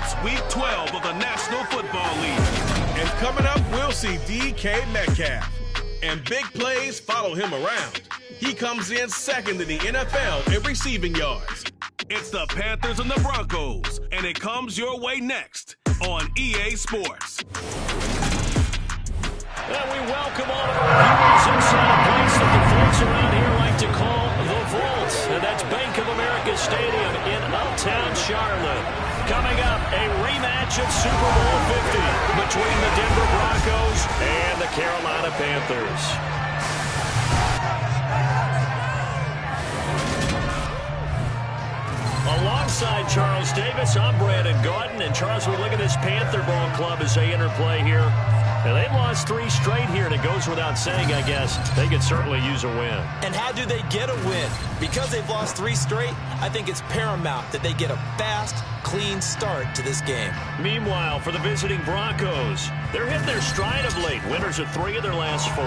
It's Week 12 of the National Football League. And coming up, we'll see DK Metcalf. And big plays follow him around. He comes in second in the NFL in receiving yards. It's the Panthers and the Broncos, and it comes your way next on EA Sports. And we welcome all of our viewers inside a place that the folks around here like to call the Vault. And that's Bank of America Stadium in Uptown Charlotte. Coming up, a rematch of Super Bowl 50 between the Denver Broncos and the Carolina Panthers. Alongside Charles Davis, I'm Brandon Gaudin. And Charles, we look at this Panther Ball club as they interplay here. And they've lost 3 straight here, and it goes without saying, I guess, they could certainly use a win. And how do they get a win? Because they've lost 3 straight, I think it's paramount that they get a fast, clean start to this game. Meanwhile, for the visiting Broncos, they're hitting their stride of late. Winners of 3 of their last 4.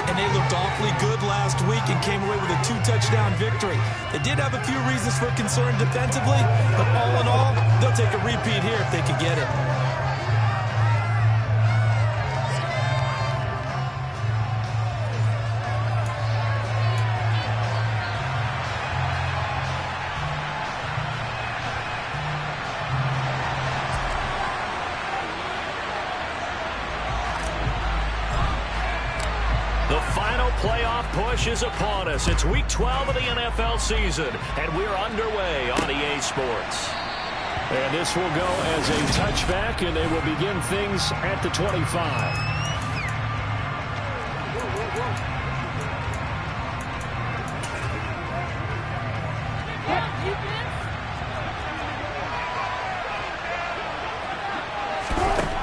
And they looked awfully good last week and came away with a 2-touchdown victory. They did have a few reasons for concern defensively, but all in all, they'll take a repeat here if they can get it. The final playoff push is upon us. It's Week 12 of the NFL season, and we're underway on EA Sports. And this will go as a touchback, and they will begin things at the 25.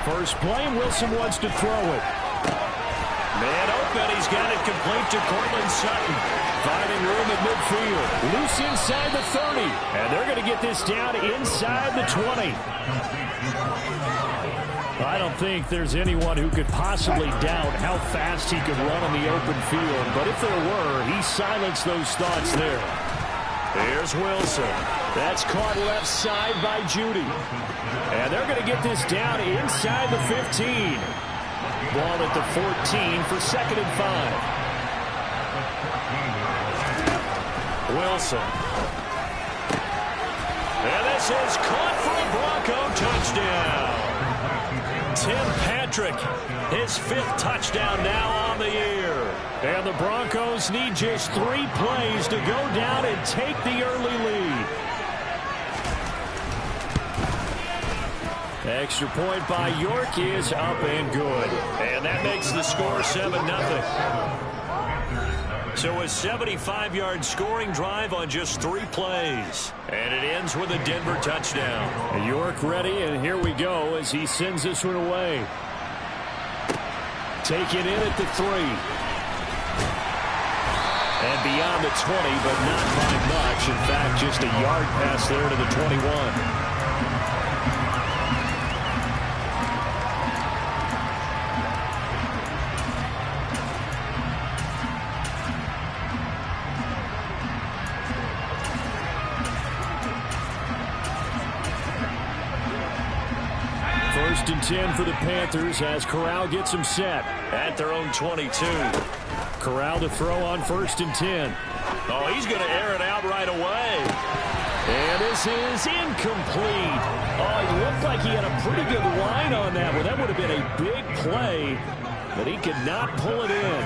First play, Wilson wants to throw it. Man open, he's got it complete to Cortland Sutton. Finding room at midfield. Loose inside the 30. And they're going to get this down inside the 20. I don't think there's anyone who could possibly doubt how fast he could run on the open field. But if there were, he silenced those thoughts there. Here's Wilson. That's caught left side by Judy. And they're going to get this down inside the 15. Ball at the 14 for 2nd and 5. Wilson. And this is caught for a Bronco touchdown. Tim Patrick, his 5th touchdown now on the year. And the Broncos need just 3 plays to go down and take the early lead. Extra point by York is up and good. And that makes the score 7-0. So a 75-yard scoring drive on just 3 plays. And it ends with a Denver touchdown. York ready, and here we go as he sends this one away. Take it in at the 3. And beyond the 20, but not by much. In fact, just a yard pass there to the 21. First and 10 for the Panthers as Corral gets them set at their own 22. Corral to throw on 1st and 10. Oh, he's going to air it out right away. And this is incomplete. Oh, he looked like he had a pretty good line on that one. That would have been a big play, but he could not pull it in.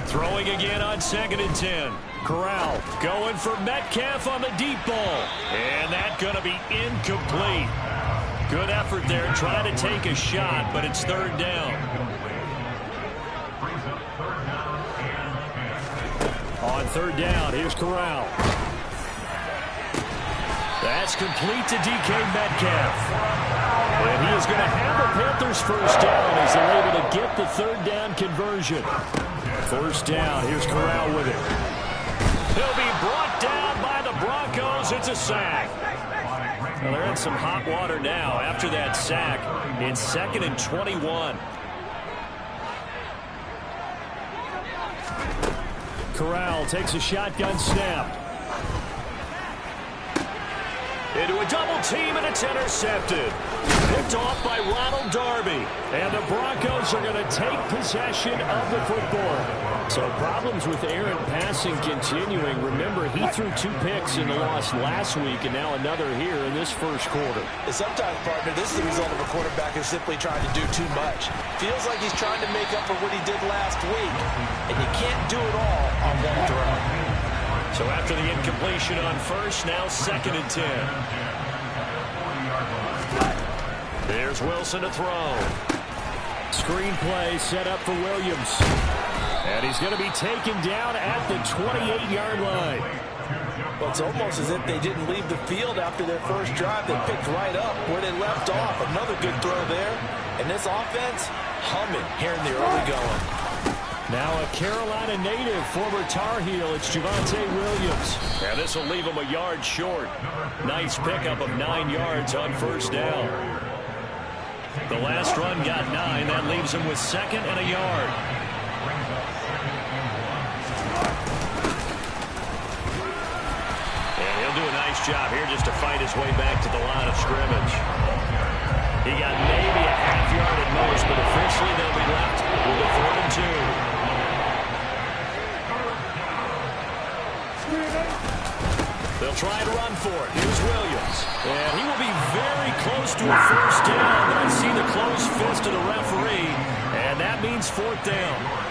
Throwing again on 2nd and 10. Corral going for Metcalf on the deep ball. And that's going to be incomplete. Good effort there, trying to take a shot, but it's 3rd down. On 3rd down, here's Corral. That's complete to DK Metcalf. And he is going to have the Panthers 1st down as they're able to get the 3rd down conversion. 1st down, here's Corral with it. He'll be brought down by the Broncos. It's a sack. Well, they're in some hot water now after that sack in 2nd and 21. Corral takes a shotgun snap. Into a double team, and it's intercepted. Picked off by Ronald Darby. And the Broncos are going to take possession of the football. So problems with Aaron passing continuing. Remember, he threw 2 picks in the loss last week, and now another here in this first quarter. And sometimes, partner, this is the result of a quarterback who's simply trying to do too much. Feels like he's trying to make up for what he did last week, and you can't do it all on one throw. So after the incompletion on first, now 2nd and 10. There's Wilson to throw. Screen play set up for Williams. And he's going to be taken down at the 28-yard line. Well, it's almost as if they didn't leave the field after their first drive. They picked right up where they left off. Another good throw there. And this offense, humming here in the early going. Now a Carolina native, former Tar Heel, it's Javonte Williams. And this will leave him a yard short. Nice pickup of 9 yards on first down. The last run got 9. That leaves him with 2nd and a yard. And he'll do a nice job here just to fight his way back to the line of scrimmage. He got maybe a half yard at most, but officially they'll be left with a 3rd and 2. They'll try to run for it. Here's Williams. And he will be very close to a first down, but I see the closed fist of the referee, and that means 4th down.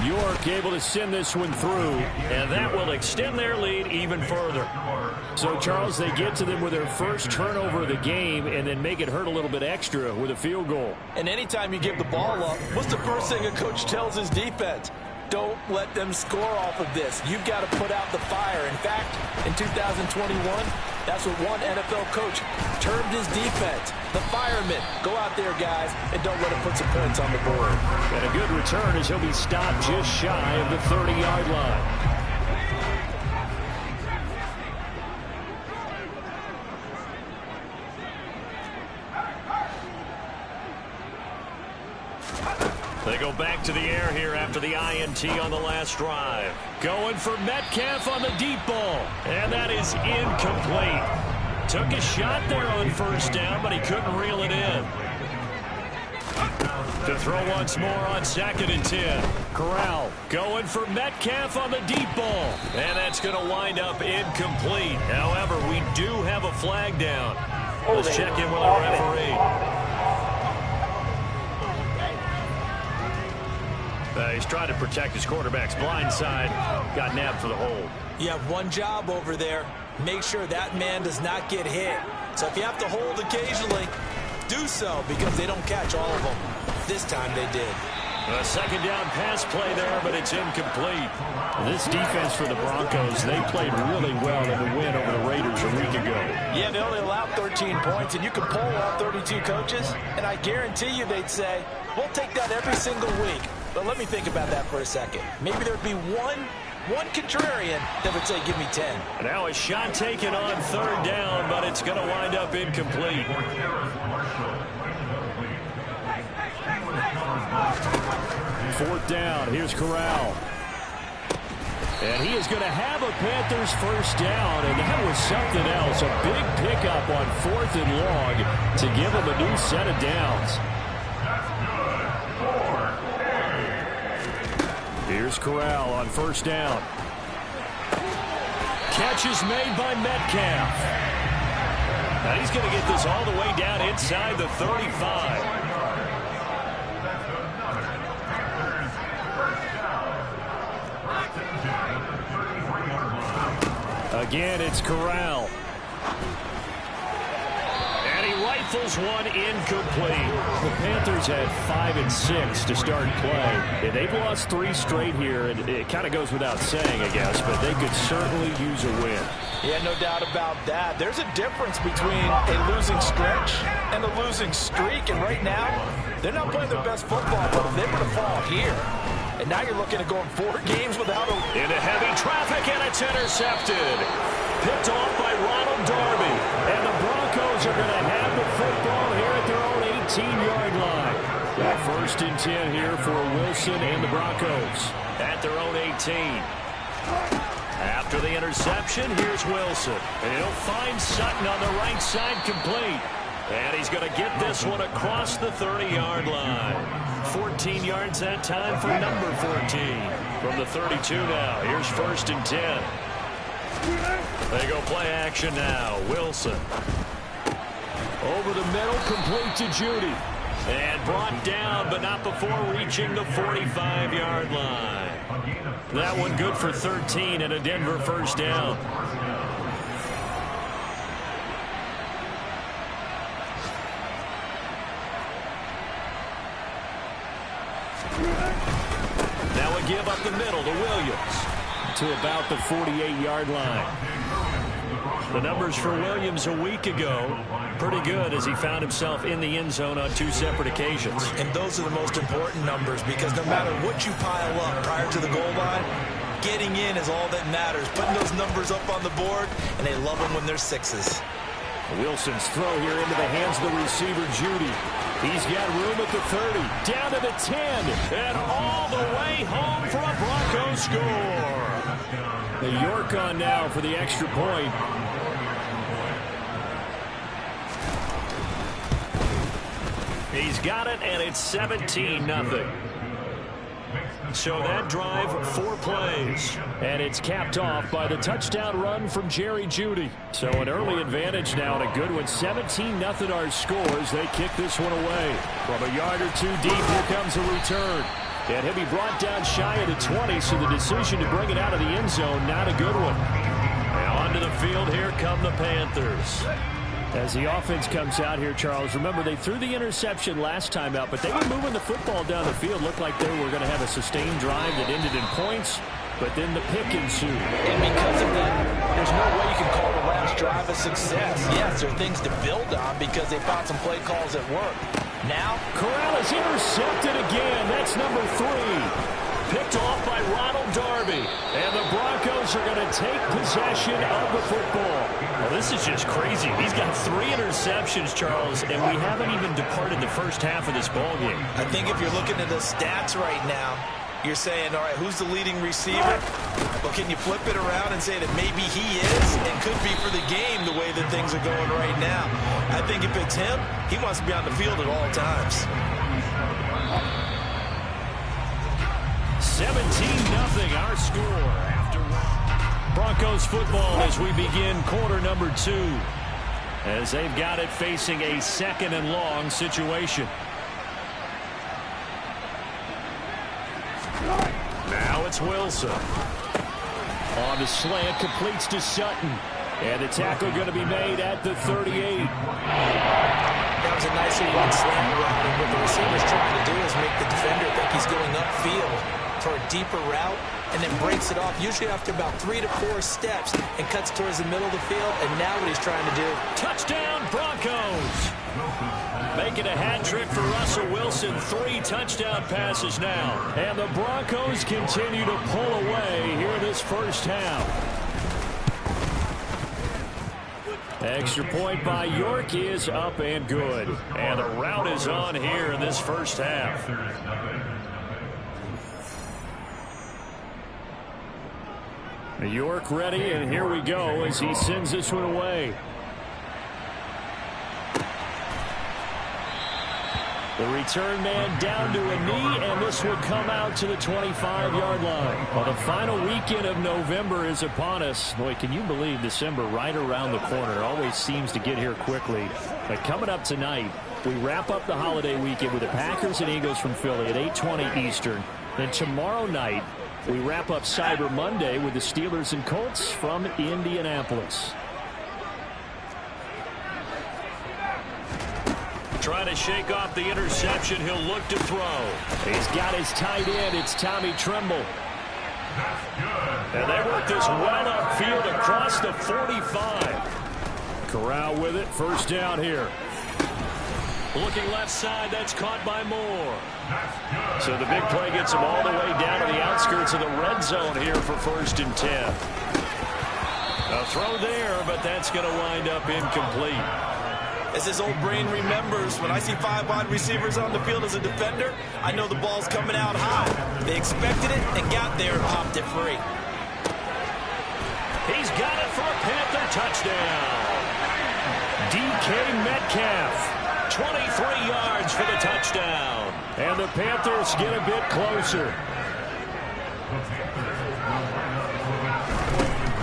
York able to send this one through, and that will extend their lead even further. So, Charles, they get to them with their first turnover of the game and then make it hurt a little bit extra with a field goal. And anytime you give the ball up, what's the first thing a coach tells his defense? Don't let them score off of this. You've got to put out the fire. In fact, in 2021, that's what one NFL coach termed his defense. The firemen. Go out there, guys, and don't let them put some points on the board. And a good return as he'll be stopped just shy of the 30-yard line. They go back to the air here after the INT on the last drive. Going for Metcalf on the deep ball. And that is incomplete. Took a shot there on first down, but he couldn't reel it in. To throw once more on 2nd and 10. Corral going for Metcalf on the deep ball. And that's going to wind up incomplete. However, we do have a flag down. Let's check in with our referee. He's trying to protect his quarterback's blind side. Got nabbed for the hold. You have one job over there. Make sure that man does not get hit. So if you have to hold occasionally, do so, because they don't catch all of them. This time they did. A 2nd down pass play there, but it's incomplete. This defense for the Broncos, they played really well in the win over the Raiders a week ago. Yeah, they only allowed 13 points, and you can poll all 32 coaches, and I guarantee you they'd say, we'll take that every single week. But let me think about that for a second. Maybe there'd be one contrarian that would say, give me 10. Now a shot taken on 3rd down, but it's going to wind up incomplete. 4th down. Here's Corral. And he is going to have a Panthers first down, and that was something else. A big pickup on 4th and long to give him a new set of downs. Here's Corral on first down. Catch is made by Metcalf. Now he's going to get this all the way down inside the 35. Again, it's Corral. And he rifles one incomplete. The Panthers had 5 and 6 to start play. And they've lost 3 straight here, and it kind of goes without saying, I guess, but they could certainly use a win. Yeah, no doubt about that. There's a difference between a losing stretch and a losing streak, and right now, they're not playing their best football, but if they were to fall here, and now you're looking at going 4 games without a... Into heavy traffic, and it's intercepted. Picked off by Ronald Darby. And the Broncos are going to have the football here at their own 18-yard line. First and 10 here for Wilson and the Broncos at their own 18. After the interception, here's Wilson. And he'll find Sutton on the right side, complete. And he's going to get this one across the 30-yard line. 14 yards that time for number 14. From the 32 now, here's first and 10. They go play action now. Wilson. Over the middle, complete to Judy. And brought down, but not before reaching the 45-yard line. That one good for 13 and a Denver first down. Now a give up the middle to Williams. To about the 48-yard line. The numbers for Williams a week ago, pretty good as he found himself in the end zone on 2 separate occasions. And those are the most important numbers because no matter what you pile up prior to the goal line, getting in is all that matters. Putting those numbers up on the board, and they love them when they're 6s. Wilson's throw here into the hands of the receiver, Judy. He's got room at the 30, down to the 10, and all the way home for a Broncos score. The York on now for the extra point. He's got it, and it's 17-0. So that drive, 4 plays. And it's capped off by the touchdown run from Jerry Jeudy. So an early advantage now, and a good one. 17-0 our scores. They kick this one away. From a yard or 2 deep, here comes a return. And he'll be brought down shy of the 20, so the decision to bring it out of the end zone, not a good one. And onto the field, here come the Panthers. As the offense comes out here, Charles, remember they threw the interception last time out, but they were moving the football down the field. Looked like they were going to have a sustained drive that ended in points, but then the pick ensued. And because of that, there's no way you can call the last drive a success. Yes, there are things to build on because they found some play calls that work. Now, Corral is intercepted again. That's number 3. Picked off by Ronald Darby. And the Broncos are going to take possession of the football. Well, this is just crazy. He's got 3 interceptions, Charles, and we haven't even departed the first half of this ballgame. I think if you're looking at the stats right now, you're saying, all right, who's the leading receiver? Well, can you flip it around and say that maybe he is and could be for the game the way that things are going right now? I think if it's him, he wants to be on the field at all times. 17-0 our score after Broncos football as we begin quarter number 2. As they've got it facing a 2nd and long situation. Now it's Wilson. On the slant, completes to Sutton. And the tackle going to be made at the 38. That was a nicely run slant route. And what the receiver's trying to do is make the defender think he's going upfield for a deeper route and then breaks it off, usually after about 3 to 4 steps, and cuts towards the middle of the field. And now what he's trying to do. Touchdown, Broncos! Making a hat trick for Russell Wilson. 3 touchdown passes now. And the Broncos continue to pull away here in this first half. Extra point by York is up and good. And the route is on here in this first half. York ready, and here we go as he sends this one away. The return man down to a knee, and this will come out to the 25-yard line. Well, the final weekend of November is upon us. Boy, can you believe December right around the corner? It always seems to get here quickly. But coming up tonight, we wrap up the holiday weekend with the Packers and Eagles from Philly at 8:20 Eastern. Then tomorrow night, we wrap up Cyber Monday with the Steelers and Colts from Indianapolis. Trying to shake off the interception. He'll look to throw. He's got his tight end. It's Tommy Tremble. And they work this well upfield across the 45. Corral with it. First down here. Looking left side. That's caught by Moore. So the big play gets him all the way down to the outskirts of the red zone here for 1st and 10. A throw there, but that's going to wind up incomplete. As his old brain remembers, when I see 5 wide receivers on the field as a defender, I know the ball's coming out high. They expected it and got there and popped it free. He's got it for a Panther touchdown. DK Metcalf, 23 yards for the touchdown. And the Panthers get a bit closer.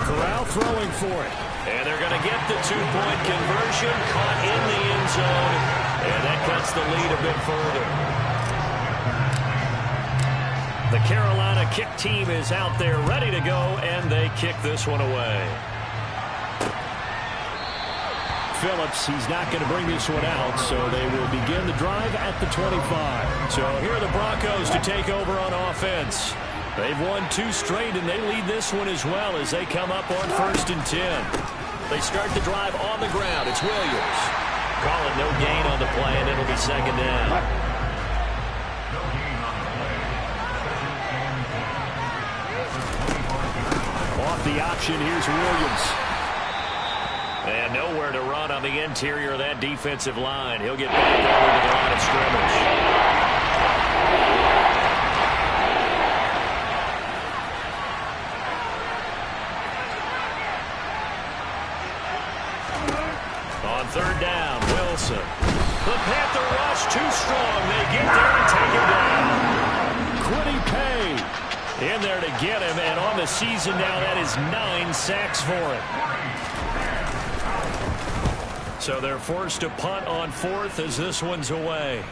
Corral throwing for it. And they're going to get the 2-point conversion, caught in the end zone, and that cuts the lead a bit further. The Carolina kick team is out there ready to go, and they kick this one away. Phillips, he's not going to bring this one out, so they will begin the drive at the 25. So here are the Broncos to take over on offense. They've won 2 straight, and they lead this one as well as they come up on 1st and 10. They start the drive on the ground. It's Williams. Call it no gain on the play, and it'll be 2nd down. Off the option, here's Williams. And nowhere to run on the interior of that defensive line. He'll get back over to the line of scrimmage. On 3rd down, Wilson. The Panther rush too strong. They get there and take him down. Quiddy Pay in there to get him, and on the season now, that is 9 sacks for him. So they're forced to punt on 4th as this one's away.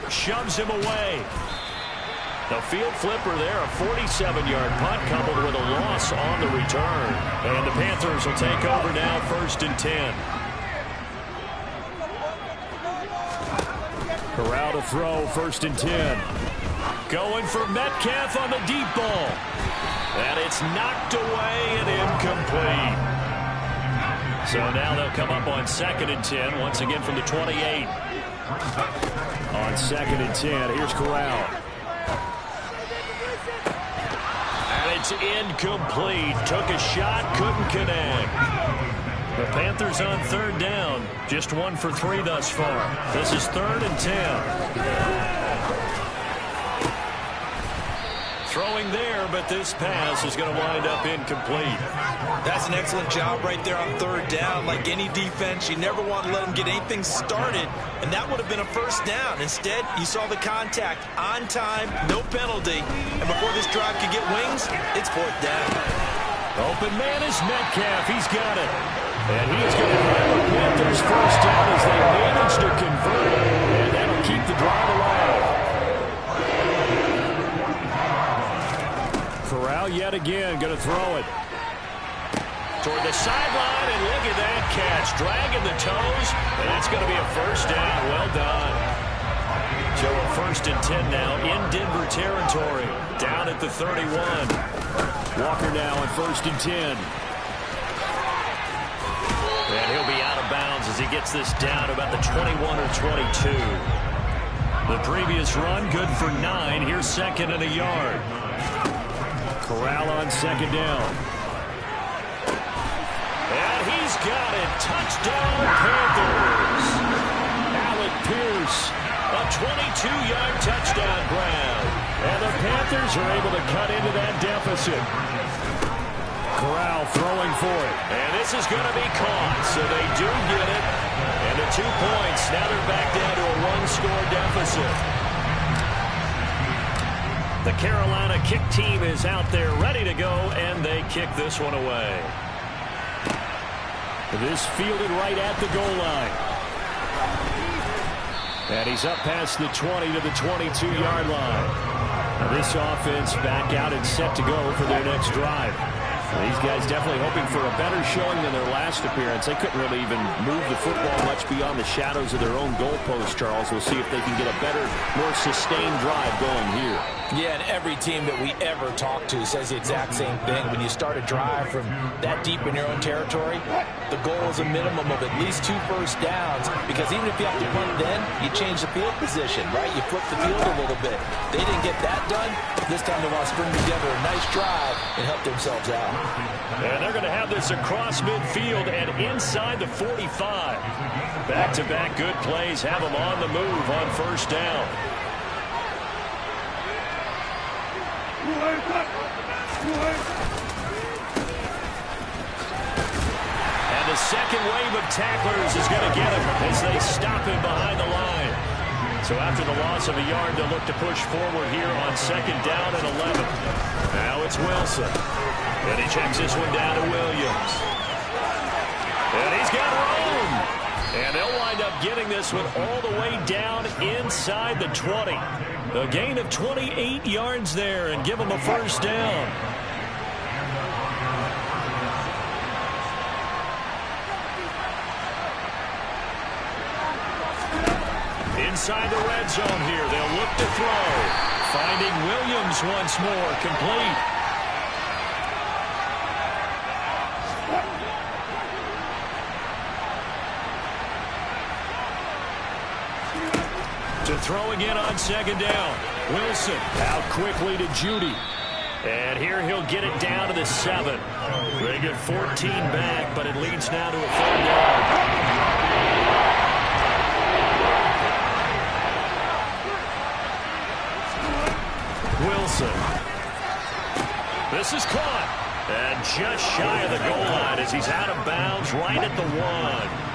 Shoves him away. The field flipper there, a 47-yard punt coupled with a loss on the return. And the Panthers will take over now, 1st and 10. Corral to throw, 1st and 10. Going for Metcalf on the deep ball. And it's knocked away and incomplete. So now they'll come up on 2nd and 10, once again from the 28. On 2nd and 10, here's Corral. And it's incomplete. Took a shot, couldn't connect. The Panthers on 3rd down. Just 1 for 3 thus far. This is 3rd and 10. Throwing there, but this pass is going to wind up incomplete. That's an excellent job right there on 3rd down. Like any defense, you never want to let them get anything started, and that would have been a 1st down. Instead, you saw the contact on time, no penalty, and before this drive could get wings, it's 4th down. Open man is Metcalf. He's got it. And he's going to have the Panthers 1st down as they manage to convert, and that'll keep the drive alive. Corral yet again going to throw it. Toward the sideline, and look at that catch. Dragging the toes, and that's going to be a 1st down. Well done. So a 1st and 10 now in Denver territory. Down at the 31. Walker now at 1st and 10. And he'll be out of bounds as he gets this down about the 21 or 22. The previous run good for 9. Here's 2nd and a yard. Corral on 2nd down. And he's got it. Touchdown, Panthers. Alec Pierce, a 22-yard touchdown grab. And the Panthers are able to cut into that deficit. Corral throwing for it. And this is going to be caught, so they do get it. And the 2 points, now they're back down to a 1-score deficit. The Carolina kick team is out there ready to go, and they kick this one away. This fielded right at the goal line. And he's up past the 20 to the 22-yard line. Now this offense back out and set to go for their next drive. These guys definitely hoping for a better showing than their last appearance. They couldn't really even move the football much beyond the shadows of their own goalpost, Charles. We'll see if they can get a better, more sustained drive going here. Yeah, and every team that we ever talk to says the exact same thing. When you start a drive from that deep in your own territory, the goal is a minimum of at least 2 first downs, because even if you have to punt then, you change the field position, right? You flip the field a little bit. They didn't get that done. This time they want to string together a nice drive and help themselves out. And they're going to have this across midfield and inside the 45. Back-to-back good plays have them on the move on first down. And the second wave of tacklers is going to get him as they stop him behind the line. So after the loss of a yard, they'll look to push forward here on second down and 11. Now it's Wilson. And he checks this one down to Williams. And he's got room. And they'll wind up getting this one all the way down inside the 20. A gain of 28 yards there and give them a first down. Inside the red zone here, they'll look to throw. Finding Williams once more, complete. To throw again on second down. Wilson out quickly to Judy. And here he'll get it down to the 7. They get 14 back, but it leads now to a 3rd down. Wilson. This is caught. And just shy of the goal line as he's out of bounds right at the 1.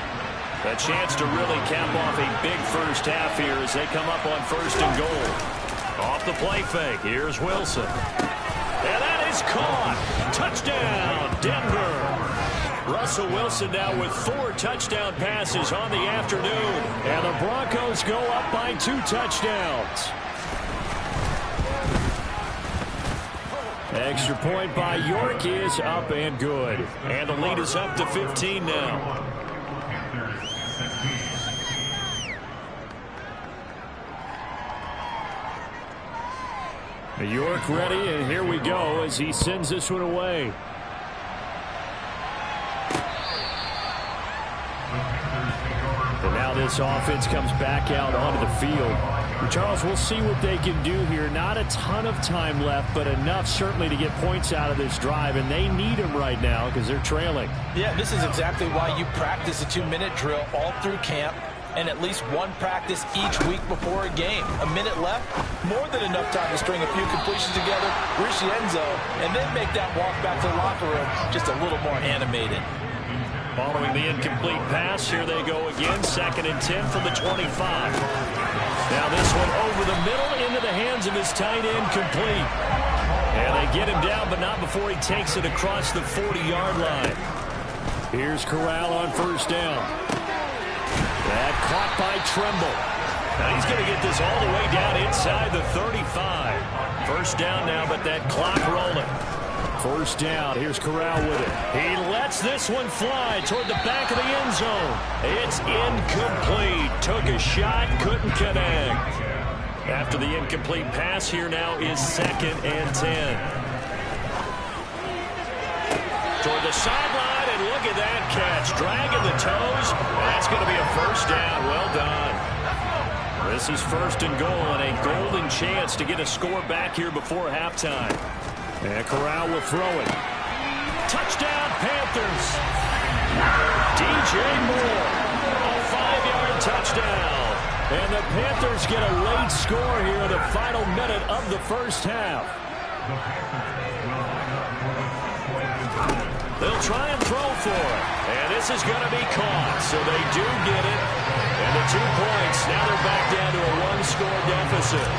A chance to really cap off a big first half here as they come up on 1st and goal. Off the play fake. Here's Wilson. And that is caught. Touchdown, Denver. Russell Wilson now with 4 touchdown passes on the afternoon. And the Broncos go up by 2 touchdowns. Extra point by York is up and good. And the lead is up to 15 now. York ready, and here we go as he sends this one away. And now this offense comes back out onto the field. Charles, we'll see what they can do here. Not a ton of time left, but enough certainly to get points out of this drive, and they need them right now because they're trailing. Yeah, this is exactly why you practice a 2-minute drill all through camp and at least one practice each week before a game. A minute left, more than enough time to string a few completions together, reach the end zone, and then make that walk back to the locker room just a little more animated. Following the incomplete pass, here they go again. 2nd and 10 from the 25. Now this one over the middle into the hands of his tight end, complete. And they get him down, but not before he takes it across the 40-yard line. Here's Corral on 1st down. That caught by Tremble. Now he's going to get this all the way down inside the 35. 1st down now, but that clock rolling. 1st down. Here's Corral with it. He lets this one fly toward the back of the end zone. It's incomplete. Took a shot, couldn't connect. After the incomplete pass, here now is 2nd and 10. Toward the sideline, and look at that catch. Dragging the toes. That's going to be a 1st down. Well done. This is 1st and goal, and a golden chance to get a score back here before halftime. And Corral will throw it. Touchdown, Panthers. DJ Moore, a 5-yard touchdown. And the Panthers get a late score here in the final minute of the first half. They'll try and throw for it. And this is going to be caught. So they do get it. And the 2 points. Now they're back down to a 1-score deficit.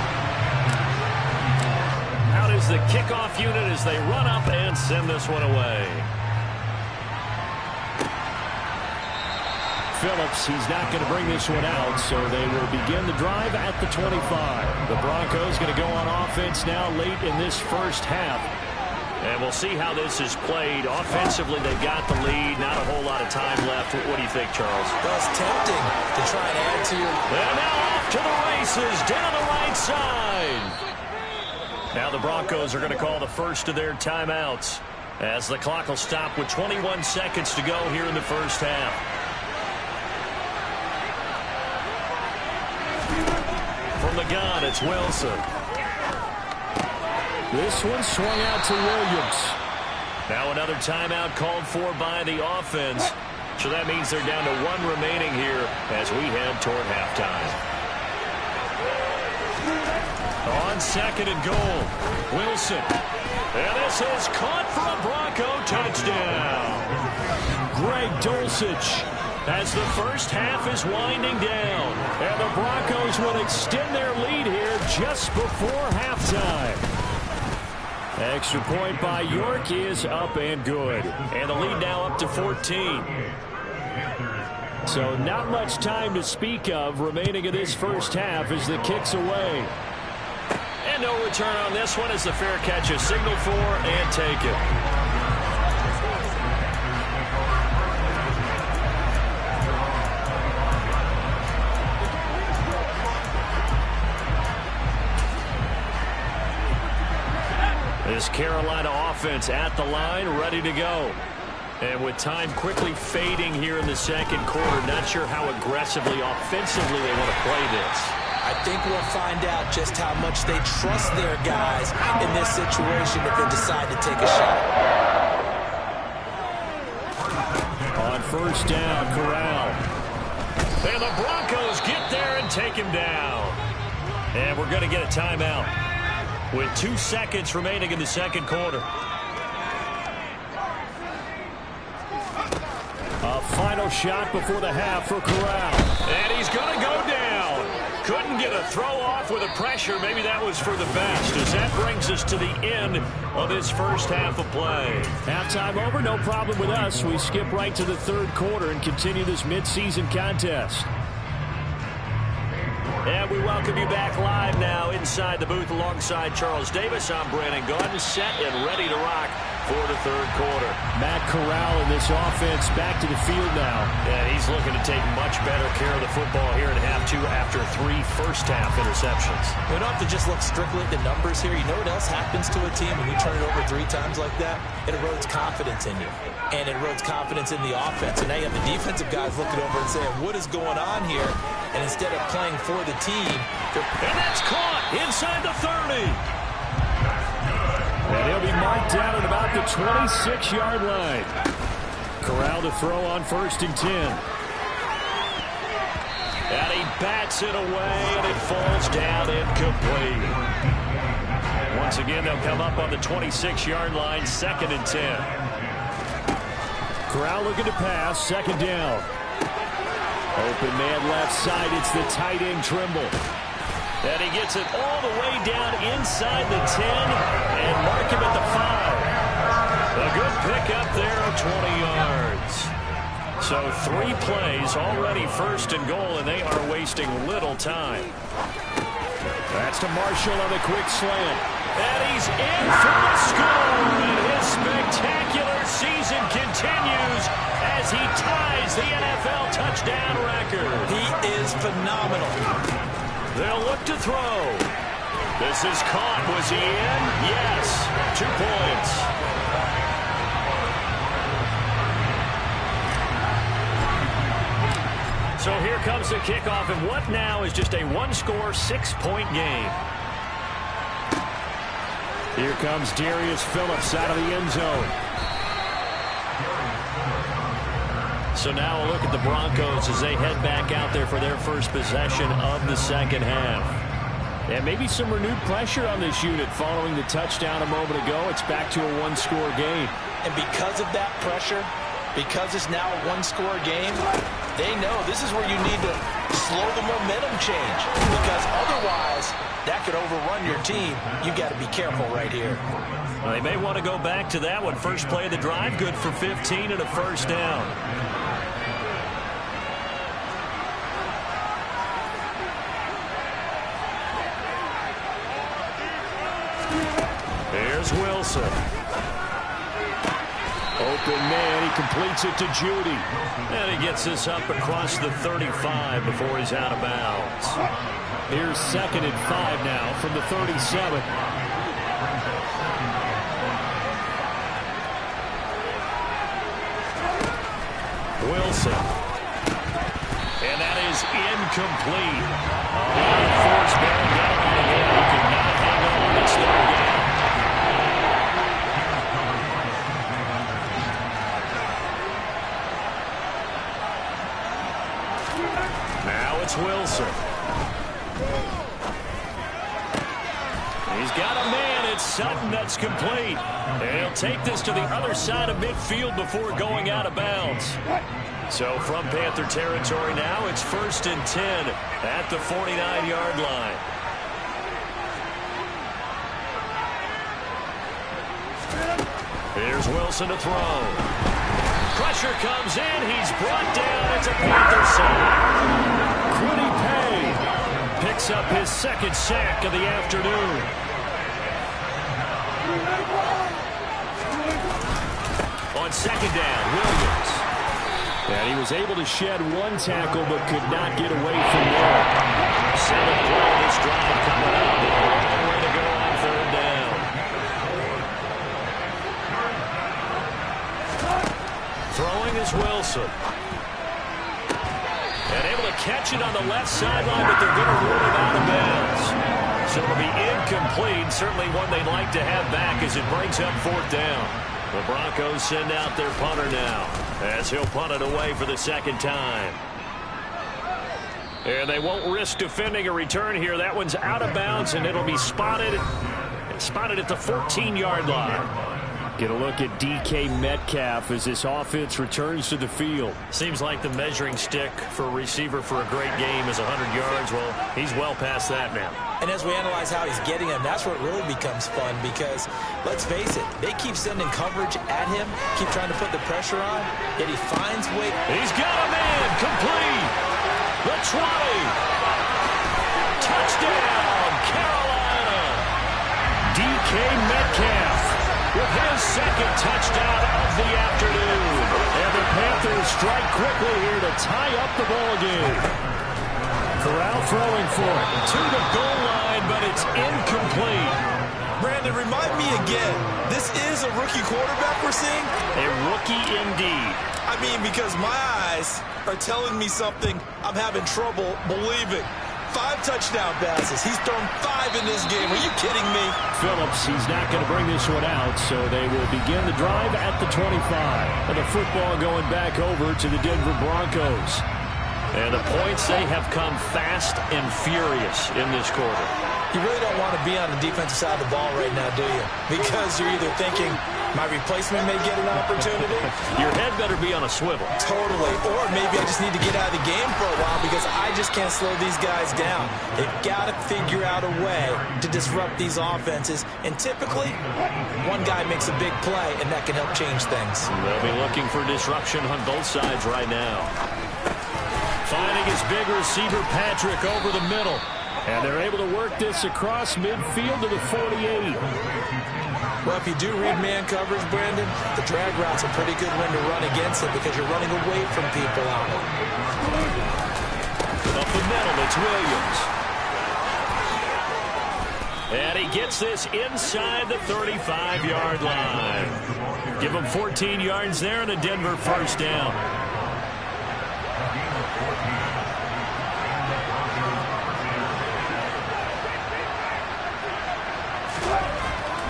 Out is the kickoff unit as they run up and send this one away. Phillips, he's not going to bring this one out, so they will begin the drive at the 25. The Broncos going to go on offense now late in this first half. And we'll see how this is played. Offensively, they've got the lead. Not a whole lot of time left. What do you think, Charles? Well, it's tempting to try and add to your... And now off to the races, down the right side. Now the Broncos are going to call the first of their timeouts as the clock will stop with 21 seconds to go here in the first half. From the gun, it's Wilson. This one swung out to Williams. Now another timeout called for by the offense. So that means they're down to 1 remaining here as we head toward halftime. On 2nd and goal, Wilson. And this is caught for a Bronco touchdown. Greg Dulcich as the first half is winding down. And the Broncos will extend their lead here just before halftime. Extra point by York is up and good. And the lead now up to 14. So not much time to speak of remaining in this first half as the kick's away. And no return on this one as the fair catch is signaled for and taken. This Carolina offense at the line, ready to go. And with time quickly fading here in the second quarter, not sure how aggressively, offensively they want to play this. I think we'll find out just how much they trust their guys in this situation if they decide to take a shot. On first down, Corral. And the Broncos get there and take him down. And we're going to get a timeout with 2 seconds remaining in the second quarter. A final shot before the half for Corral. And he's going to go down. Couldn't get a throw off with the pressure. Maybe that was for the best, as that brings us to the end of this first half of play. Halftime over, no problem with us. We skip right to the third quarter and continue this midseason contest. And we welcome you back live now inside the booth alongside Charles Davis. I'm Brandon Gaudin, set and ready to rock for the third quarter. Matt Corral in this offense back to the field now. And he's looking to take much better care of the football here in half 2 after 3 first-half interceptions. We don't have to just look strictly at the numbers here. You know what else happens to a team when you turn it over 3 times like that? It erodes confidence in you. And it erodes confidence in the offense. And now you have the defensive guys looking over and saying, what is going on here? And instead of playing for the team, and that's caught inside the 30. And he'll be marked down at about the 26-yard line. Corral to throw on 1st and 10. And he bats it away, and it falls down incomplete. Once again, they'll come up on the 26-yard line, 2nd and 10. Corral looking to pass, 2nd down. Open man left side, it's the tight end Trimble. And he gets it all the way down inside the 10 and mark him at the 5. A good pickup there of 20 yards. So 3 plays, already 1st and goal, and they are wasting little time. That's to Marshall on the quick slant. And he's in for the score. And his spectacular season continues as he ties the NFL touchdown record. He is phenomenal. They'll look to throw. This is caught. Was he in? Yes. 2 points. So here comes the kickoff, and what now is just a 1-score, 6-point game. Here comes Darius Phillips out of the end zone. So now a look at the Broncos as they head back out there for their first possession of the second half. And maybe some renewed pressure on this unit following the touchdown a moment ago. It's back to a 1-score game. And because of that pressure, because it's now a 1-score game, they know this is where you need to slow the momentum change. Because otherwise, that could overrun your team. You've got to be careful right here. Well, they may want to go back to that one. First play of the drive, good for 15 and a 1st down. Here's Wilson. Open man, he completes it to Judy. And he gets this up across the 35 before he's out of bounds. Here's 2nd and 5 now from the 37. Wilson. And that is incomplete. Force bearing down on the game. He could not hang on. It's third down. it's Wilson. He's got a man. It's Sutton that's complete. And he'll take this to the other side of midfield before going out of bounds. So from Panther territory now, it's 1st and 10 at the 49-yard line. Here's Wilson to throw. Pressure comes in. He's brought down. It's a Panther sack. Quiddy Pay picks up his 2nd sack of the afternoon. On 2nd down, Williams. And he was able to shed 1 tackle but could not get away from there. 7th play of this drive coming up. A long way to go on 3rd down. Throwing is Wilson. And able to catch it on the left sideline, but they're going to rule it out of bounds. So it'll be incomplete. Certainly one they'd like to have back as it brings up 4th down. The Broncos send out their punter now as he'll punt it away for the 2nd time. And they won't risk defending a return here. That one's out of bounds, and it'll be spotted at the 14-yard line. Get a look at DK Metcalf as this offense returns to the field. Seems like the measuring stick for a receiver for a great game is 100 yards. Well, he's well past that now. And as we analyze how he's getting him, that's where it really becomes fun because, let's face it, they keep sending coverage at him, keep trying to put the pressure on, yet he finds way. He's got a man, complete. The 20. Touchdown, Carolina. DK Metcalf with his 2nd touchdown of the afternoon. And the Panthers strike quickly here to tie up the ball game. Corral throwing for it to the goal line, but it's incomplete. Brandon, remind me again, this is a rookie quarterback we're seeing? A rookie indeed. I mean, because my eyes are telling me something I'm having trouble believing. 5 touchdown passes. He's thrown 5 in this game. Are you kidding me? Phillips, he's not going to bring this one out, so they will begin the drive at the 25. And the football going back over to the Denver Broncos. And the points, they have come fast and furious in this quarter. You really don't want to be on the defensive side of the ball right now, do you? Because you're either thinking, my replacement may get an opportunity. Your head better be on a swivel. Totally. Or maybe I just need to get out of the game for a while because I just can't slow these guys down. They've got to figure out a way to disrupt these offenses. And typically, one guy makes a big play, and that can help change things. They'll be looking for disruption on both sides right now. Finding his big receiver, Patrick, over the middle. And they're able to work this across midfield to the 48. Well, if you do read man coverage, Brandon, the drag route's a pretty good one to run against it because you're running away from people out. Up the middle, it's Williams. And he gets this inside the 35-yard line. Give him 14 yards there and a Denver 1st down.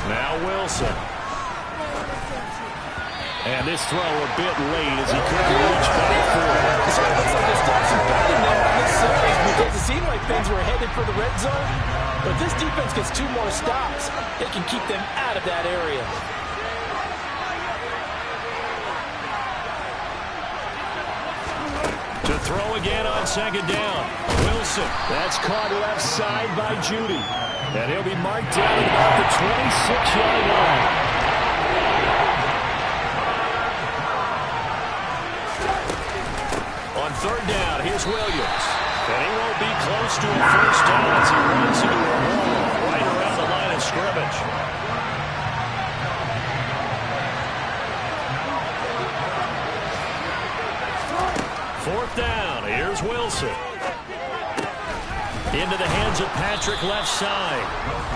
Now Wilson. And this throw a bit late as he couldn't reach back for it. So it looks like there's still some batting there on this series because it seemed like things were headed for the red zone. But this defense gets 2 more stops. They can keep them out of that area. To throw again on 2nd down. Wilson. That's caught left side by Judy. And he'll be marked down at about the 26-yard line. On 3rd down, here's Williams. And he won't be close to a 1st down as he runs into a wall right around the line of scrimmage. Fourth down, here's Wilson. Into the hands of Patrick left side.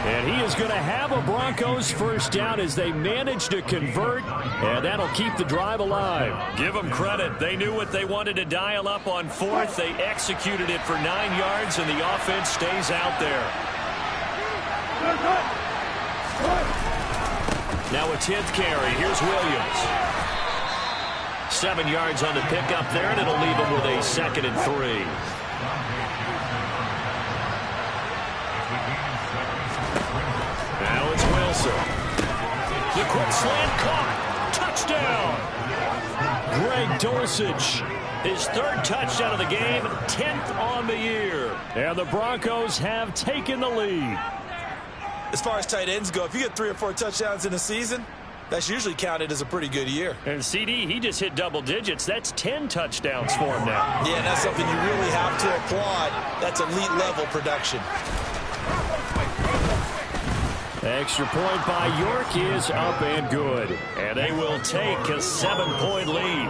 And he is going to have a Broncos 1st down as they manage to convert. And that'll keep the drive alive. Give them credit. They knew what they wanted to dial up on 4th. They executed it for 9 yards, and the offense stays out there. Now a 10th carry. Here's Williams. 7 yards on the pickup there, and it'll leave him with a 2nd and 3. Now it's Wilson. The quick slant caught. Touchdown. Greg Dulcich, his third touchdown of the game, 10th on the year. And the Broncos have taken the lead. As far as tight ends go, if you get 3 or 4 touchdowns in a season, that's usually counted as a pretty good year. And CD, he just hit double digits. That's 10 touchdowns for him now. Yeah, and that's something you really have to applaud. That's elite level production. Extra point by York is up and good. And they will take a 7-point lead.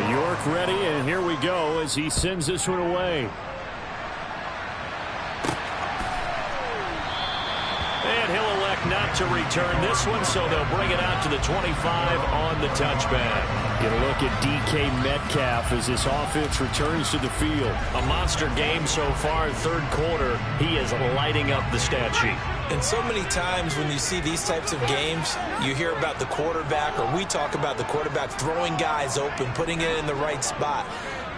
York ready, and here we go as he sends this one away. And he'll elect not to return this one, so they'll bring it out to the 25 on the touchback. Get a look at DK Metcalf as this offense returns to the field. A monster game so far, third quarter. He is lighting up the stat sheet. And so many times when you see these types of games, you hear about the quarterback, or we talk about the quarterback throwing guys open, putting it in the right spot.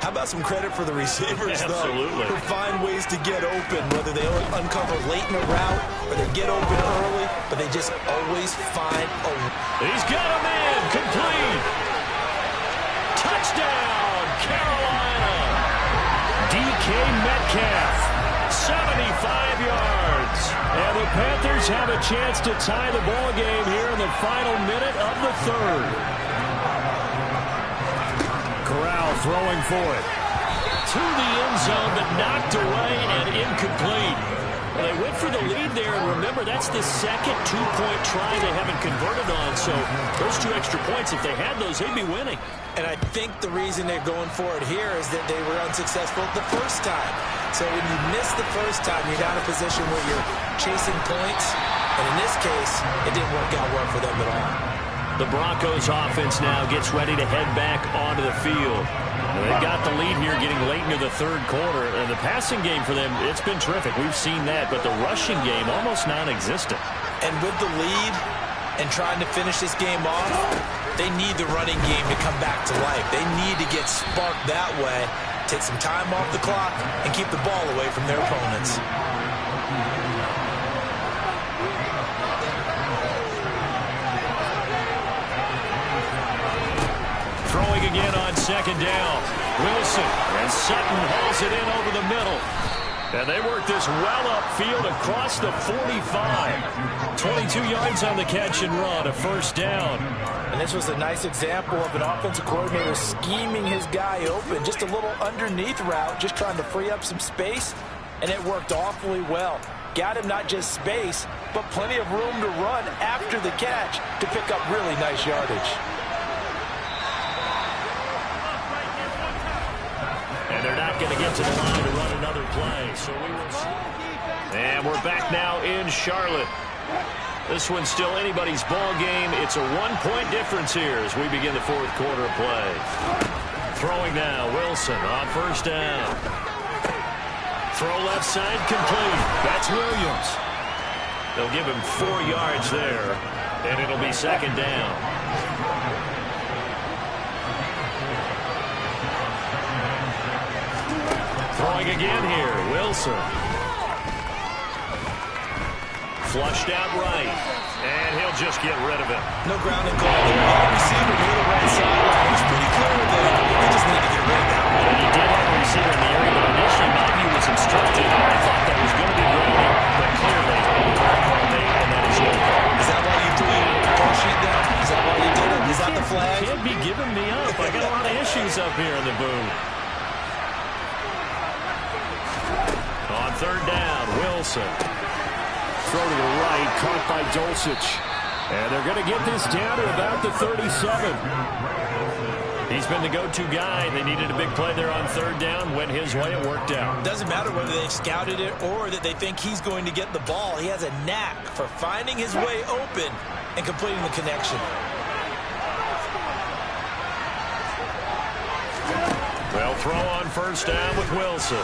How about some credit for the receivers, Absolutely. Who find ways to get open, whether they uncover late in a route or they get open early, but they just always find a way. He's got a man complete. Touchdown, Carolina. DK Metcalf, 75 yards. And the Panthers have a chance to tie the ball game here in the final minute of the third. Corral throwing for it. To the end zone, but knocked away and incomplete. Well, they went for the lead there, and remember, that's the second two-point try they haven't converted on. So those 2 extra points, if they had those, they'd be winning. And I think the reason they're going for it here is that they were unsuccessful the first time. So when you miss the first time, you're down in a position where you're chasing points. And in this case, it didn't work out well for them at all. The Broncos offense now gets ready to head back onto the field. They've got the lead here getting late into the third quarter. And the passing game for them, it's been terrific. We've seen that. But the rushing game, almost non-existent. And with the lead and trying to finish this game off, they need the running game to come back to life. They need to get sparked that way, take some time off the clock, and keep the ball away from their opponents. Throwing again on second down. Wilson, and Sutton hauls it in over the middle. And they work this well upfield across the 45. 22 yards on the catch and run, a first down. And this was a nice example of an offensive coordinator scheming his guy open. Just a little underneath route, just trying to free up some space, and it worked awfully well. Got him not just space, but plenty of room to run after the catch to pick up really nice yardage. And they're not going to get to the line to run another play, so we will see. And we're back now in Charlotte. This one's still anybody's ball game. It's a 1-point difference here as we begin the fourth quarter of play. Throwing now, Wilson on first down. Throw left side complete. That's Williams. They'll give him 4 yards there, and it'll be second down. Throwing again here, Wilson. Flushed out right, and he'll just get rid of it. No ground and goal there. The receiver near the right sideline. It was pretty clear that they just need to get rid of that one. And he did have a receiver in the area, but initially my view was instructed. I thought that was going to be grounding, but clearly the call made, and that is no call. Is that why you threw the call sheet down? Is that why you did it? Is that the flag? You can't be giving me up. I got a lot of issues up here in the booth. On third down, Wilson. Throw to the right, caught by Dulcich. And they're going to get this down to about the 37. He's been the go-to guy. They needed a big play there on third down. Went his way, it worked out. Doesn't matter whether they've scouted it or that they think he's going to get the ball. He has a knack for finding his way open and completing the connection. Well, throw on first down with Wilson.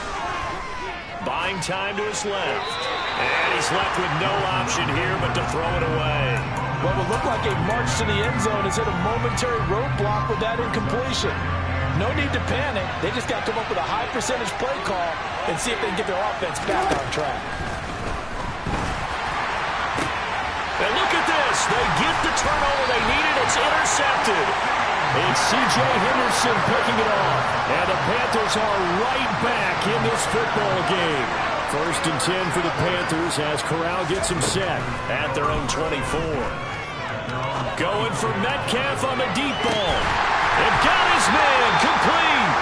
buying time to his left. And he's left with no option here but to throw it away. What would look like a march to the end zone has hit a momentary roadblock with that incompletion. No need to panic. They just got to come up with a high percentage play call and see if they can get their offense back on track. And look at this. They get the turnover they needed. It's intercepted. It's C.J. Henderson picking it off. And the Panthers are right back in this football game. 1st and 10 for the Panthers as Corral gets them set at their own 24. Going for Metcalf on the deep ball. They've got his man complete.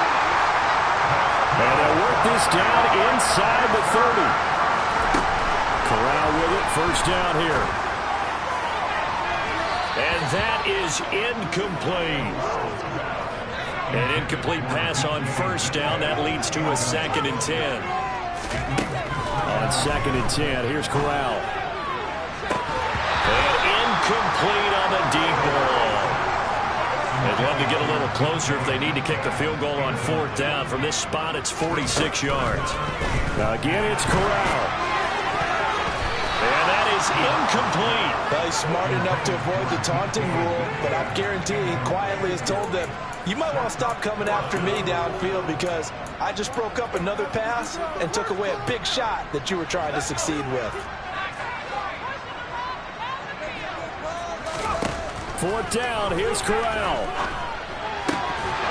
And they'll work this down inside the 30. Corral with it, 1st down here. And that is incomplete. An incomplete pass on 1st down. That leads to a 2nd and 10. On 2nd and 10, here's Corral. And incomplete on the deep ball. They'd love to get a little closer if they need to kick the field goal on 4th down. From this spot, it's 46 yards. Again, it's Corral. And that is incomplete. Well, he's smart enough to avoid the taunting rule, but I guarantee he quietly has told them, you might want to stop coming after me downfield because I just broke up another pass and took away a big shot that you were trying to succeed with. 4th down, here's Corral.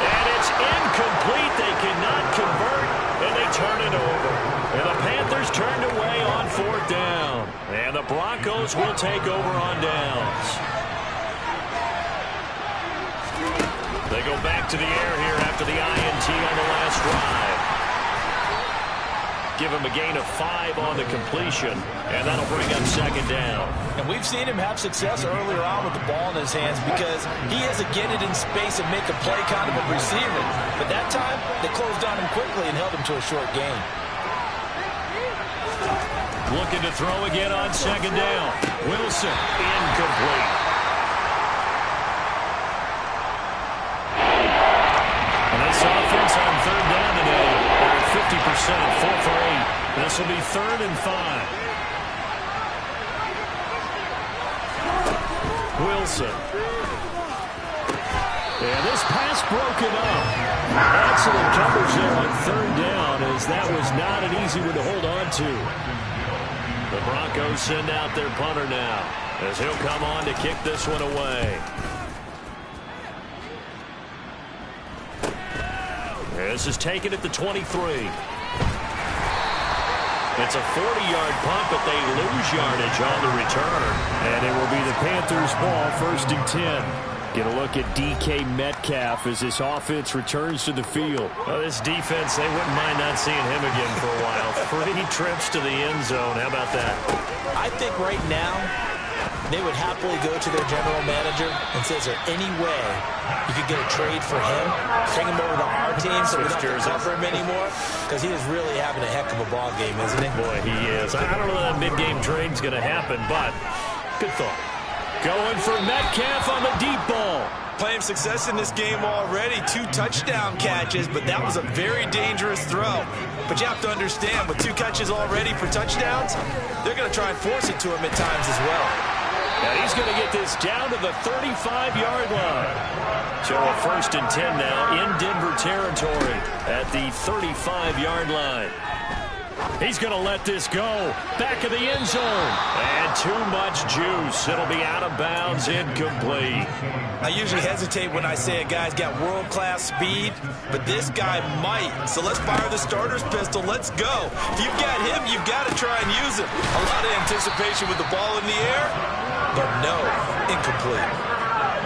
And it's incomplete. They cannot convert, and they turn it over. And the Panthers turned away on 4th down. And the Broncos will take over on downs. They go back to the air here after the INT on the last drive. Give him a gain of 5 on the completion, and that'll bring up 2nd down. And we've seen him have success earlier on with the ball in his hands because he has to get it in space and make a play kind of a receiver. But that time, they closed on him quickly and held him to a short gain. Looking to throw again on 2nd down. Wilson, incomplete. And this offense on 3rd down today, they're at 50%, 4 for 8. This will be 3rd and 5. Wilson. And this pass broken up. Excellent coverage there on 3rd down, as that was not an easy one to hold on to. The Broncos send out their punter now, as he'll come on to kick this one away. This is taken at the 23. It's a 40-yard punt, but they lose yardage on the return. And it will be the Panthers' ball, 1st and 10. Get a look at DK Metcalf as this offense returns to the field. Well, this defense, they wouldn't mind not seeing him again for a while. 3 trips to the end zone. How about that? I think right now they would happily go to their general manager and say, is there any way you could get a trade for him? Bring him over to our team so we don't have to cover him anymore? Because he is really having a heck of a ball game, isn't he? Boy, he is. I don't know that mid-game trade's going to happen, but good thought. Going for Metcalf on the deep ball. Playing success in this game already. 2 touchdown catches, but that was a very dangerous throw. But you have to understand, with 2 catches already for touchdowns, they're going to try and force it to him at times as well. And he's going to get this down to the 35-yard line. So a 1st and 10 now in Denver territory at the 35-yard line. He's going to let this go. Back of the end zone. And too much juice. It'll be out of bounds, incomplete. I usually hesitate when I say a guy's got world-class speed, but this guy might. So let's fire the starter's pistol. Let's go. If you've got him, you've got to try and use him. A lot of anticipation with the ball in the air, but no, incomplete.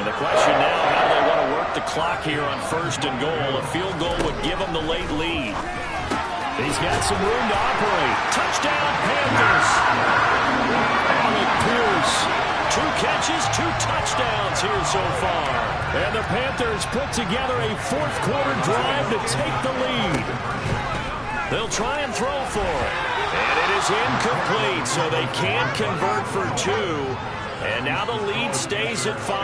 And the question now, how do they want to work the clock here on 1st and goal? A field goal would give them the late lead. He's got some room to operate. Touchdown, Panthers. Alec Pierce. 2 catches, 2 touchdowns here so far. And the Panthers put together a 4th quarter drive to take the lead. They'll try and throw for it. And it is incomplete, so they can't convert for 2. And now the lead stays at 5.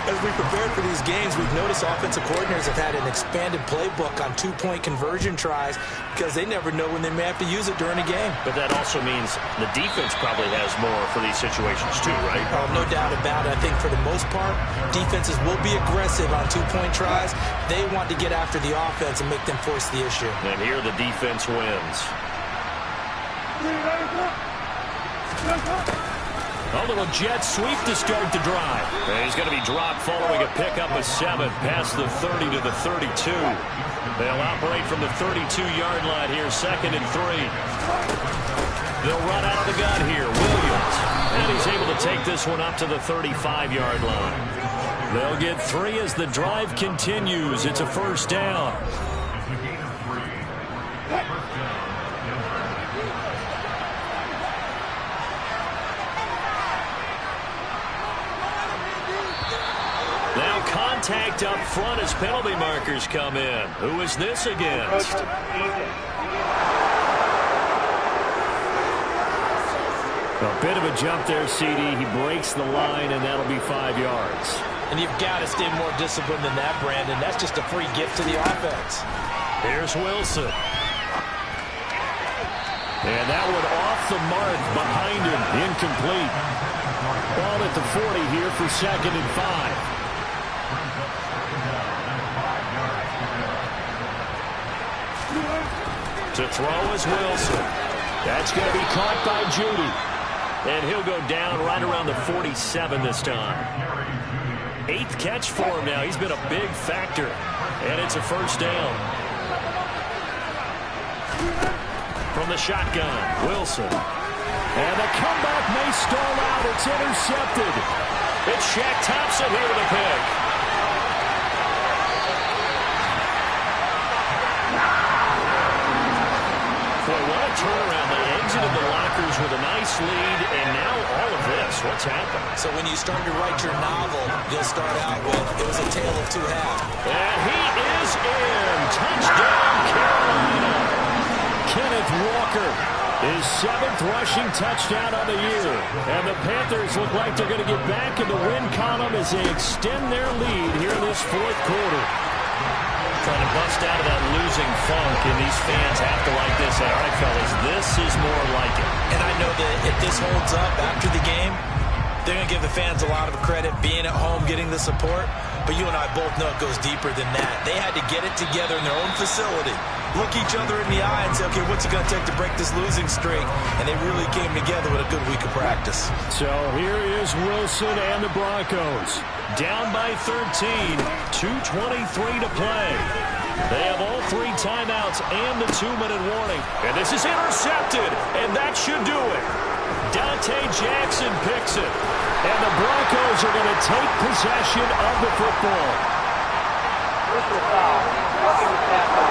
As we prepared for these games, we've noticed offensive coordinators have had an expanded playbook on two-point conversion tries because they never know when they may have to use it during a game. But that also means the defense probably has more for these situations too, right? No doubt about it. I think for the most part, defenses will be aggressive on two-point tries. They want to get after the offense and make them force the issue. And here the defense wins. A little jet sweep to start the drive. And he's going to be dropped following a pickup of 7 past the 30 to the 32. They'll operate from the 32-yard line here, 2nd and 3. They'll run out of the gun here. Williams. And he's able to take this one up to the 35-yard line. They'll get 3 as the drive continues. It's a first down. Now contact up front as penalty markers come in. Who is this against? A bit of a jump there, CD. He breaks the line, and that'll be 5 yards. And you've got to stay more disciplined than that, Brandon. That's just a free gift to the offense. Here's Wilson. And that one off the mark behind him. Incomplete. Ball at the 40 here for 2nd and 5. To throw is Wilson. That's going to be caught by Judy. And he'll go down right around the 47 this time. 8th catch for him now. He's been a big factor. And it's a first down. From the shotgun, Wilson. And the comeback may stall out. It's intercepted. It's Shaq Thompson here with a pick. Boy, what a turnaround. They exited the lockers with a nice lead, and now all of this. What's happened? So when you start to write your novel, you'll start out with, it was a tale of two halves. And he is in. Touchdown, Carolina. Kenneth Walker, his 7th rushing touchdown on the year. And the Panthers look like they're going to get back in the win column as they extend their lead here in this 4th quarter. Trying to bust out of that losing funk, and these fans have to like this. All right, fellas, this is more like it. And I know that if this holds up after the game, they're going to give the fans a lot of credit, being at home, getting the support. But you and I both know it goes deeper than that. They had to get it together in their own facility, look each other in the eye and say, okay, what's it going to take to break this losing streak? And they really came together with a good week of practice. So here is Wilson and the Broncos. Down by 13, 2:23 to play. They have all 3 timeouts and the 2-minute warning. And this is intercepted, and that should do it. Dante Jackson picks it. And the Broncos are going to take possession of the football. Personal foul. Roughing the tackle.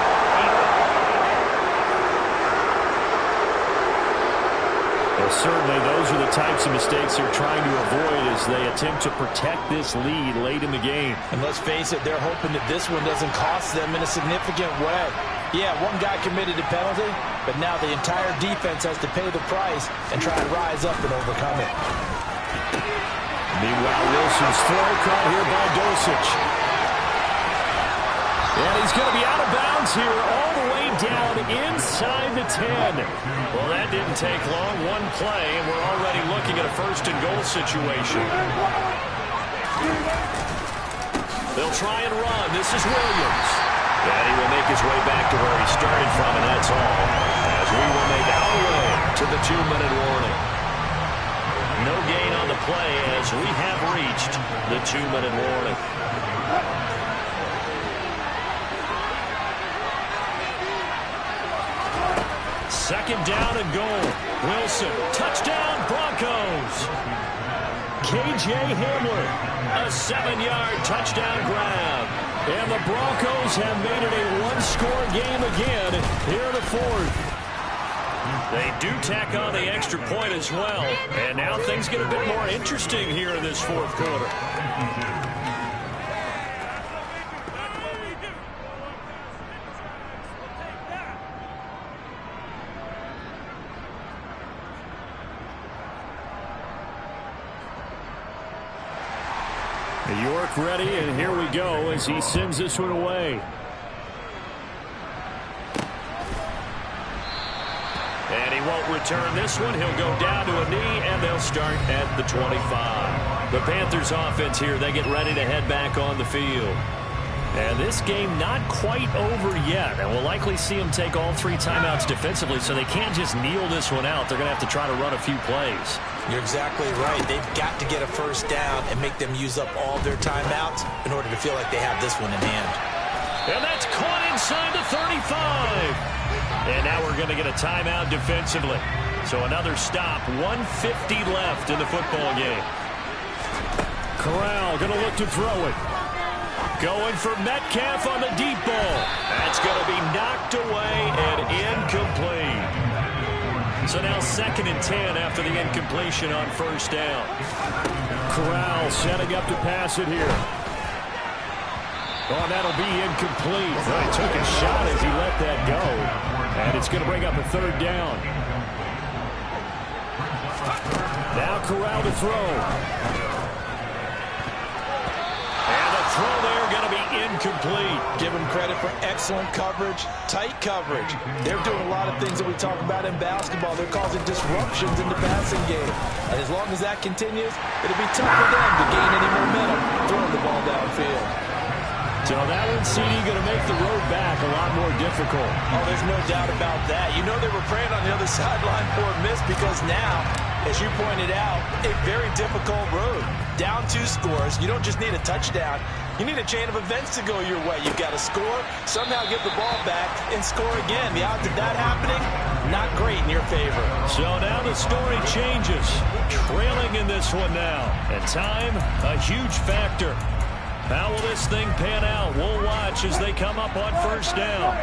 Well, certainly those are the types of mistakes they're trying to avoid as they attempt to protect this lead late in the game. And let's face it, they're hoping that this one doesn't cost them in a significant way. Yeah, one guy committed a penalty, but now the entire defense has to pay the price and try and rise up and overcome it. Meanwhile, Wilson's throw caught here by Dulcich. And he's going to be out of bounds here all the way down inside the 10. Well, that didn't take long. One play, and we're already looking at a 1st and goal situation. They'll try and run. This is Williams. And he will make his way back to where he started from, and that's all. As we will make our way to the 2-minute warning. No gain on the play as we have reached the 2-minute warning. Second down and goal. Wilson, touchdown Broncos. KJ Hamler, a 7-yard touchdown grab. And the Broncos have made it a one-score game again here in the 4th. They do tack on the extra point as well. And now things get a bit more interesting here in this 4th quarter. York ready, and here we go as he sends this one away. And he won't return this one. He'll go down to a knee, and they'll start at the 25. The Panthers offense here, they get ready to head back on the field. And this game not quite over yet. And we'll likely see them take all 3 timeouts defensively, so they can't just kneel this one out. They're going to have to try to run a few plays. You're exactly right. They've got to get a first down and make them use up all their timeouts in order to feel like they have this one in hand. And that's caught inside the 35. And now we're going to get a timeout defensively. So another stop, 1:50 left in the football game. Corral going to look to throw it. Going for Metcalf on the deep ball. That's going to be knocked away and incomplete. So now 2nd and 10 after the incompletion on first down. Corral setting up to pass it here. Oh, that'll be incomplete. Well, he took a shot as he let that go. And it's going to bring up a 3rd down. Now Corral to throw. Throw there going to be incomplete. Give them credit for excellent coverage, tight coverage. They're doing a lot of things that we talk about in basketball. They're causing disruptions in the passing game. And as long as that continues, it'll be tough for them to gain any momentum throwing the ball downfield. So that one, CD, going to make the road back a lot more difficult. Oh, there's no doubt about that. You know they were praying on the other sideline for a miss because now, as you pointed out, a very difficult road. Down 2 scores. You don't just need a touchdown. You need a chain of events to go your way. You've got to score, somehow get the ball back, and score again. The odds of that happening, not great in your favor. So now the story changes. Trailing in this one now. And time, a huge factor. How will this thing pan out? We'll watch as they come up on first down.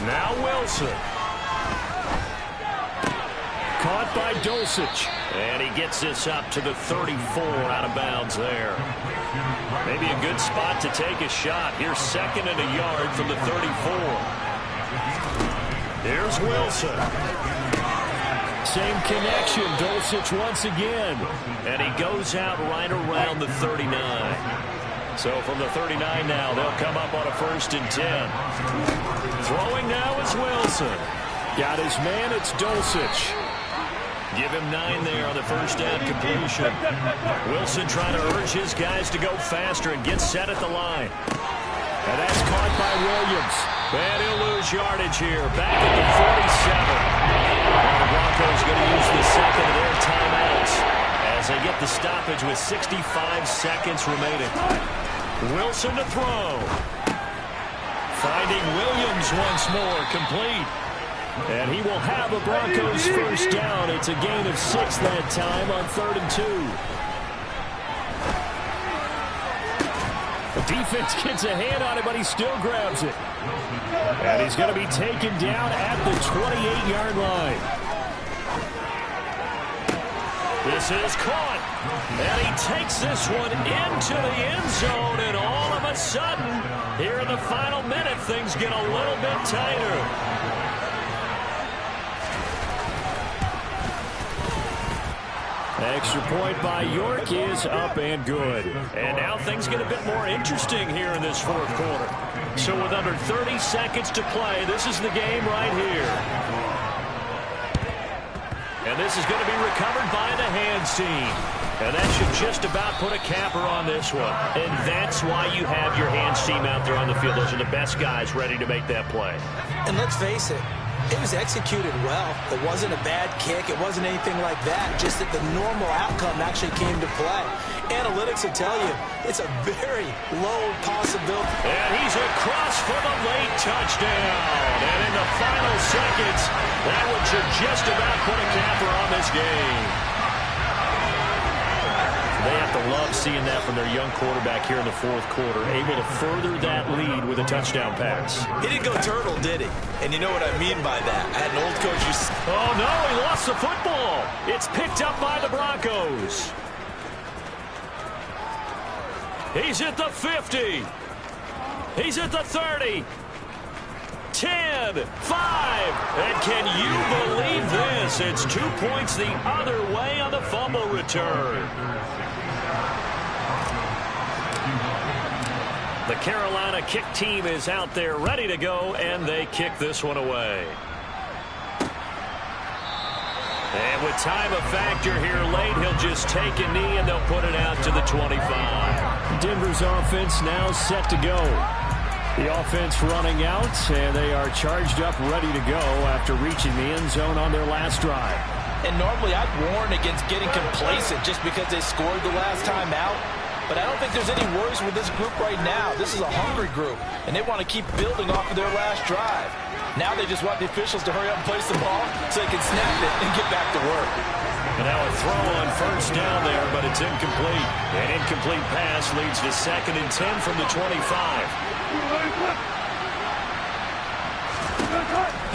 Now Wilson. Caught by Dulcich. And he gets this up to the 34 out of bounds there. Maybe a good spot to take a shot. Here's 2nd and a yard from the 34. Here's Wilson. Same connection. Dulcich once again. And he goes out right around the 39. So from the 39 now, they'll come up on a 1st and 10. Throwing now is Wilson. Got his man, it's Dulcich. Give him 9 there on the first down completion. Wilson trying to urge his guys to go faster and get set at the line. And that's caught by Williams. And he'll lose yardage here. Back at the 47. And the Broncos going to use the 2nd of their timeouts as they get the stoppage with 65 seconds remaining. Wilson to throw. Finding Williams once more, complete. And he will have a Broncos first down. It's a gain of 6 that time on 3rd and 2. The defense gets a hand on it, but he still grabs it. And he's going to be taken down at the 28-yard line. This is caught. And he takes this one into the end zone. And all of a sudden, here in the final minute, things get a little bit tighter. Extra point by York is up and good. And now things get a bit more interesting here in this 4th quarter. So with under 30 seconds to play, this is the game right here. And this is going to be recovered by the hands team. And that should just about put a capper on this one. And that's why you have your hands team out there on the field. Those are the best guys ready to make that play. And let's face it, it was executed well. It wasn't a bad kick. It wasn't anything like that. Just that the normal outcome actually came to play. Analytics will tell you it's a very low possibility. And he's across for the late touchdown. And in the final seconds, that one should just about put a capper on this game. They have to love seeing that from their young quarterback here in the 4th quarter, able to further that lead with a touchdown pass. He didn't go turtle, did he? And you know what I mean by that. I had an old coach who... Oh, no, he lost the football. It's picked up by the Broncos. He's at the 50. He's at the 30. 10. again. 5. And can you believe this? It's 2 points the other way on the fumble return. The Carolina kick team is out there ready to go, and they kick this one away. And with time a factor here late, he'll just take a knee, and they'll put it out to the 25. Denver's offense now set to go. The offense running out, and they are charged up, ready to go after reaching the end zone on their last drive. And normally I'd warn against getting complacent just because they scored the last time out. But I don't think there's any worries with this group right now. This is a hungry group, and they want to keep building off of their last drive. Now they just want the officials to hurry up and place the ball so they can snap it and get back to work. And now a throw on first down there, but it's incomplete. An incomplete pass leads to 2nd and 10 from the 25.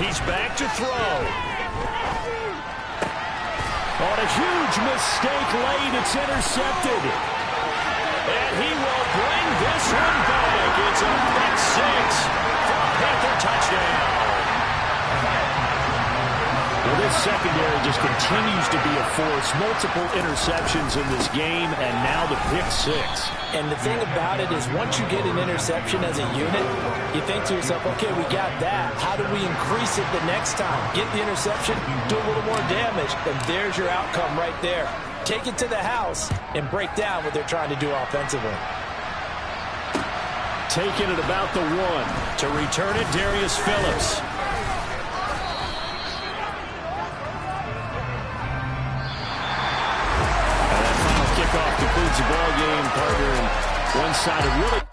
He's back to throw. On a huge mistake late, it's intercepted. And he will bring this one back. It's a pick 6 for a Panther touchdown. Well, this secondary just continues to be a force. Multiple interceptions in this game, and now the pick 6. And the thing about it is once you get an interception as a unit, you think to yourself, okay, we got that. How do we increase it the next time? Get the interception, do a little more damage, and there's your outcome right there. Take it to the house and break down what they're trying to do offensively. Taking it about the 1. To return it, Darius Phillips. And that final kickoff concludes the ball game, partner. And one-sided really